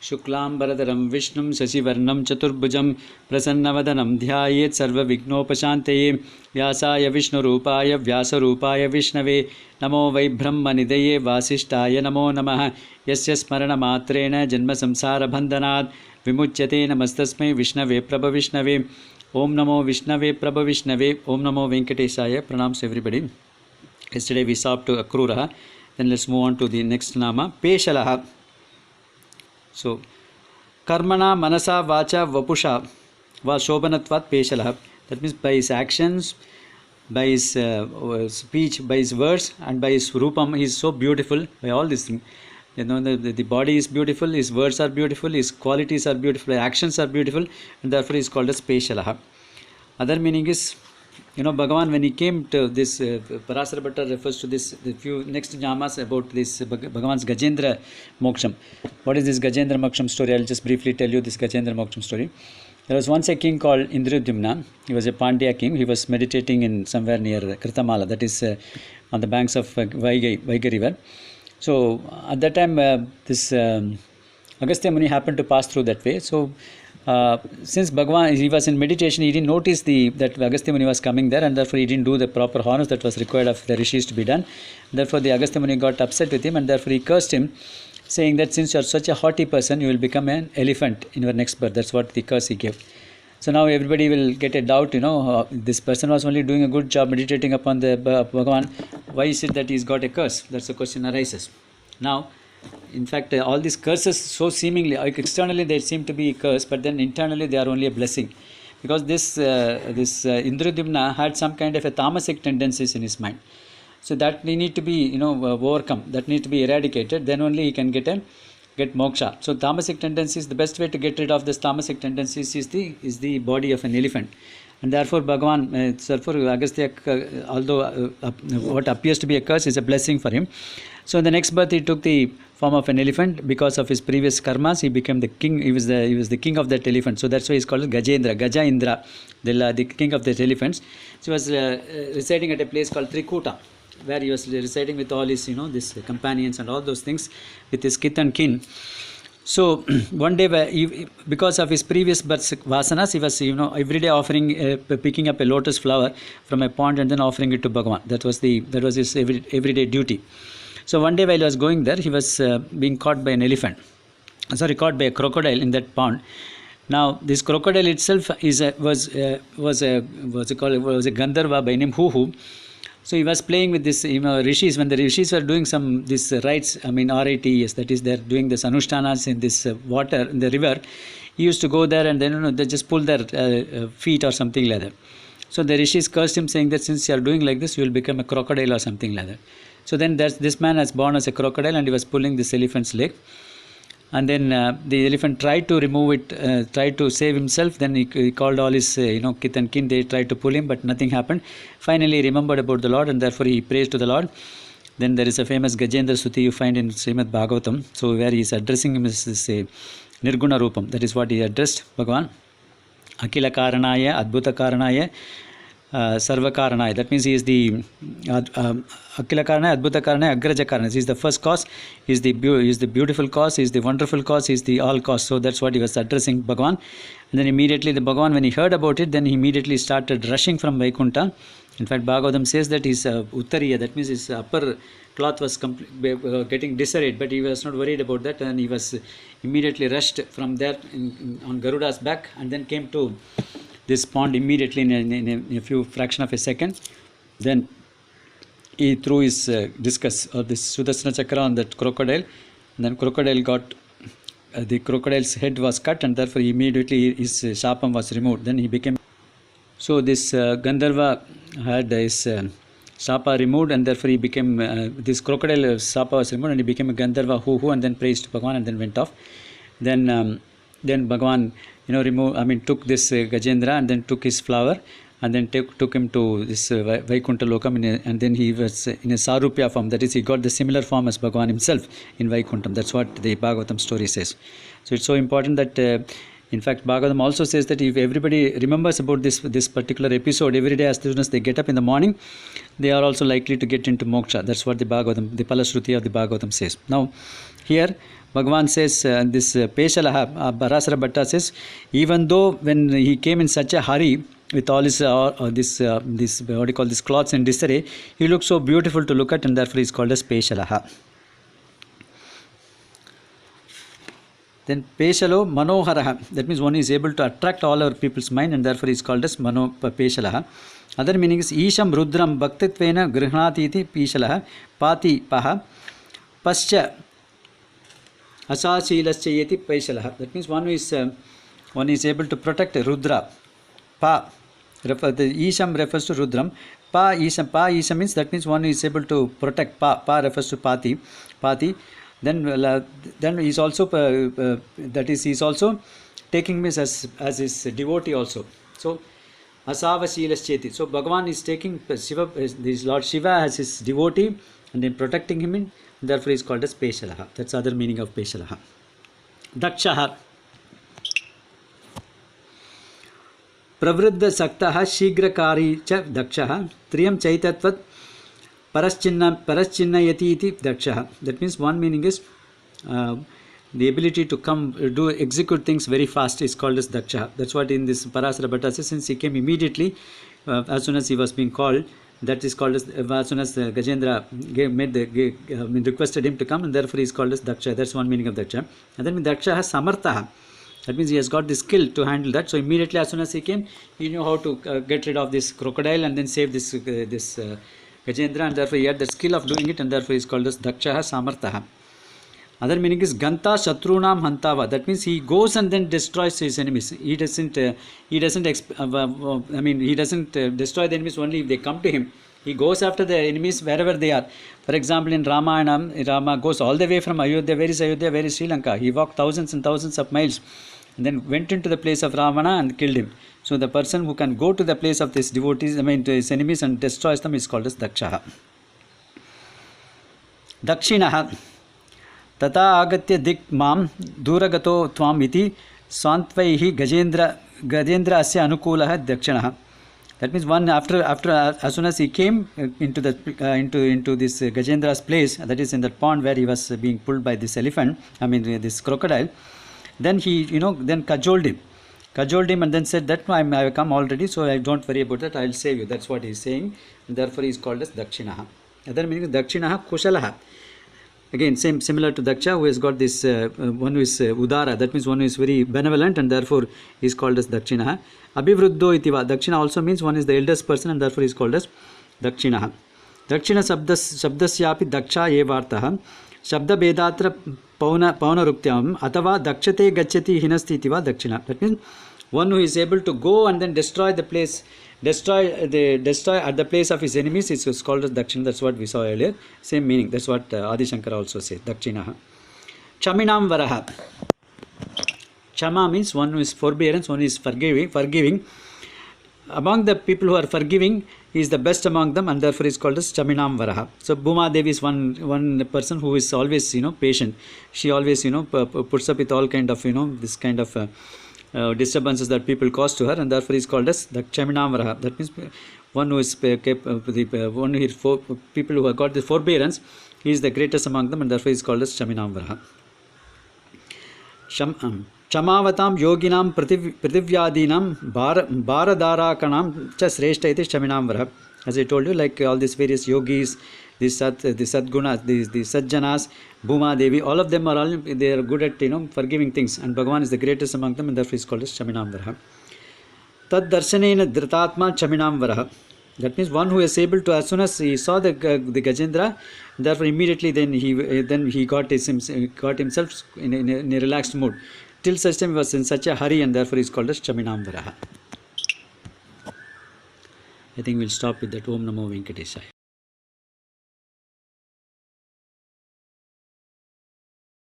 शुक्लांबरधरं विष्णुं शशिवर्णं चतुर्भुजं प्रसन्नवदनं ध्यायेत् सर्वविघ्नोपशान्तये व्यासाय विष्णुरूपाय व्यासरूपाय विष्णवे नमो वै ब्रह्मनिधये वासिष्ठाय नमो नमः यस्य स्मरणमात्रेण जन्मसंसारबन्धनात् विमुच्यते नमस्तस्मै विष्णवे प्रभविष्णवे ओम नमो विष्णवे प्रभविष्णवे ओम नमो वेंकटेशाय pranams everybody. Yesterday we saw up to Akruraha. Then let's move on to the next nama, Peshalaha. So, Karmana, Manasa, Vacha, Vapusha, Va Shobhanatvat Peshalaha. That means by his actions, by his speech, by his words, and by his Rupam, he is so beautiful. By all these things, you know, the body is beautiful, his words are beautiful, his qualities are beautiful, his actions are beautiful, and therefore he is called as Peshalaha. Other meaning is, you know, Bhagavan, when he came to this, Parasara Bhatta refers to this, the few next Jamas about this Bhagavan's Gajendra Moksham. What is this Gajendra Moksham story? I'll just briefly tell you this Gajendra Moksham story. There was once a king called Indradyumna. He was a Pandya king. He was meditating in somewhere near Kritamala, that is on the banks of Vaigai river. So at that time, this Agastya Muni happened to pass through that way. So since Bhagavan, he was in meditation, he didn't notice that Agastya Muni was coming there, and therefore he didn't do the proper honors that was required of the rishis to be done. Therefore the Agastya Muni got upset with him, and therefore he cursed him, saying that since you are such a haughty person, you will become an elephant in your next birth. That's what the curse he gave. So now everybody will get a doubt, you know, this person was only doing a good job meditating upon the Bhagavan. Why is it that he's got a curse? That's the question arises. Now, in fact, all these curses, so seemingly, externally they seem to be a curse, but then internally they are only a blessing. Because this Indradyumna had some kind of a tamasic tendencies in his mind. So that need to be, you know, overcome. That need to be eradicated. Then only he can get moksha. So tamasic tendencies, the best way to get rid of this tamasic tendencies is the body of an elephant. And therefore Bhagavan, therefore Agastya, although what appears to be a curse is a blessing for him. So in the next birth he took the form of an elephant. Because of his previous karmas, he became the king. He was the king of that elephant. So that's why he's called Gajendra, Gaja Indra, the king of the elephants. So he was residing at a place called Trikuta, where he was residing with all his, you know, these companions and all those things, with his kith and kin. So one day, because of his previous vasanas, he was, you know, every day picking up a lotus flower from a pond and then offering it to Bhagavan. That was his everyday duty. So one day while he was going there, he was being caught by caught by a crocodile in that pond. Now this crocodile itself was a Gandharva by name Huhu. So he was playing with this, you know, rishis. When the rishis were doing this rites, I mean RITES, that is, they're doing this anushtanas in this water, in the river. He used to go there and then, you know, they just pull their feet or something like that. So the rishis cursed him, saying that since you are doing like this, you will become a crocodile or something like that. So then this man was born as a crocodile, and he was pulling this elephant's leg. And then the elephant tried to remove it, tried to save himself. Then he called all his, you know, kith and kin. They tried to pull him, but nothing happened. Finally, he remembered about the Lord, and therefore he prays to the Lord. Then there is a famous Gajendra Suti you find in Srimad Bhagavatam. So where he is addressing him as this Nirguna Rupam. That is what he addressed Bhagavan. Akila Karanaya, Adbhuta Karanaya, Sarva Karanaya. That means he is the Akila Karanaya, Adbhuta Karanaya, Agraja Karanaya. He is the first cause, he is the beautiful cause, he is the wonderful cause, he is the all cause. So that's what he was addressing Bhagavan. And then immediately the Bhagavan, when he heard about it, then he immediately started rushing from Vaikunta. In fact, Bhagavatam says that his Uttariya, that means his upper cloth was getting disarrayed, but he was not worried about that, and he was immediately rushed from there on Garuda's back, and then came to this pond immediately in a few fraction of a second. Then he threw his discus or this Sudarsana Chakra on that crocodile, and then the crocodile's head was cut, and therefore immediately his shapam was removed. Then he became, so this Gandharva had his shapa removed, and therefore he became, this crocodile shapa was removed, and he became a Gandharva Huhu, and then praised Bhagavan, and then went off. Then Bhagavan, you know, took this Gajendra and then took his flower, and then took him to this Vaikuntha Lokam, and then he was in a Sarupya form. That is, he got the similar form as Bhagavan himself in Vaikuntham. That's what the Bhagavatam story says. So it's so important that In fact, Bhagavatam also says that if everybody remembers about this particular episode every day, as soon as they get up in the morning, they are also likely to get into moksha. That's what the Bhagavatam, the Palashruti of the Bhagavatam says. Now, here Bhagavan says, this Peshalaha, Parasara Bhatta says, even though when he came in such a hurry with all his this what do you call this, cloths in disarray, he looked so beautiful to look at, and therefore he is called as Peshalaha. Then Peshalo Manoharaha, that means one is able to attract all our people's mind, and therefore he is called as Peshalaha. Other meaning is Isham Rudram Bhaktitvena Grihnatiti Peshalaha Pati Paha Pascha Asasilaschayeti Peshalaha. That means one is able to protect Rudra. Pa, the Isham refers to Rudram. Pa Isham means, that means one is able to protect. Pa refers to Pati. Then he is also that is, he is also taking me as his devotee also. So Asavasilascheti. So Bhagavan is taking Shiva, this Lord Shiva, as his devotee and then protecting him in. Therefore he is called as Peshalaha. That's other meaning of Peshalaha. Dakshaha Pravruddha Saktaha Shigrakari Cha Dakshaha Triyam Chaitatvat Paraschinayati iti Dakshaha. That means one meaning is the ability to execute things very fast is called as Dakshaha. That's what in this Parasara Bhatta says, since he came immediately as soon as he was being called, that is called as soon as Gajendra requested him to come, and therefore he is called as Daksha. That's one meaning of Daksha. And then Daksha has Samartha. That means he has got the skill to handle that. So immediately as soon as he came, he knew how to get rid of this crocodile and then save this Gajendra, and therefore he had the skill of doing it, and therefore he is called as Dakshaha Samarthaha. Other meaning is Ganta Shatrunam Hantava. That means he goes and then destroys his enemies. He doesn't destroy the enemies only if they come to him. He goes after the enemies wherever they are. For example, in Ramayana, Rama goes all the way from Ayodhya. Where is Ayodhya? Where is Sri Lanka? He walked thousands and thousands of miles and then went into the place of Ravana and killed him. So the person who can go to the place of his devotees, to his enemies, and destroys them is called as Dakshaha. Dakshinaha Tata Agatya Dik Mam Duragato Tvam Iti Swantvaihi Gajendra Asya Anukulaha Dakshinaha. That means one after as soon as he came into the into this Gajendra's place, that is in that pond where he was being pulled by this elephant, this crocodile, then he then cajoled him and then said that I have come already, so I don't worry about that, I will save you. That's what he is saying, and therefore he is called as Dakshinaha. Other meaning Dakshinaha Kushalaha. Again, similar to Daksha, who has got this one who is Udara, that means one who is very benevolent, and therefore he is called as Dakshinaha. Abhivruddho itiva. Dakshina also means one is the eldest person, and therefore he is called as Dakshinaha. Dakshina Shabdasyapi Daksha Evartaha Shabda Bedatra Pauna Ruptyam Atava Dakshate Gachati Hinasti itiva Dakshina. That means one who is able to go and then destroy at the place of his enemies is called as Dakshina. That's what we saw earlier. Same meaning. That's what Adi Shankara also says. Dakshinaha. Chaminam Varaha. Chama means one who is forbearance, one who is forgiving. Among the people who are forgiving, he is the best among them, and therefore is called as Chaminam Varaha. So Bhuma Devi is one person who is always patient. She always puts up with all kind of this kind of disturbances that people cause to her, and therefore is called as the Chaminam Varaha. That means one who is people who have got the forbearance, he is the greatest among them, and therefore is called as Chaminam Varaha. Chamavatam yoginam prativyadinam bharadharakanam cha sreshta iti Chaminam Varaha. As I told you, like all these various yogis, the Sadgunas, the Sajjanas, Bhuma Devi, all of them they are good at forgiving things, and Bhagavan is the greatest among them, and therefore is called as Chaminam Varaha. Tad darshanena dhritatma Chaminam Varaha. That means one who is able to, as soon as he saw the Gajendra, therefore immediately then he got himself in a relaxed mood. Till such time he was in such a hurry, and therefore is called as Chaminam Varaha. I think we'll stop with that. Om Namo Venkatesaya.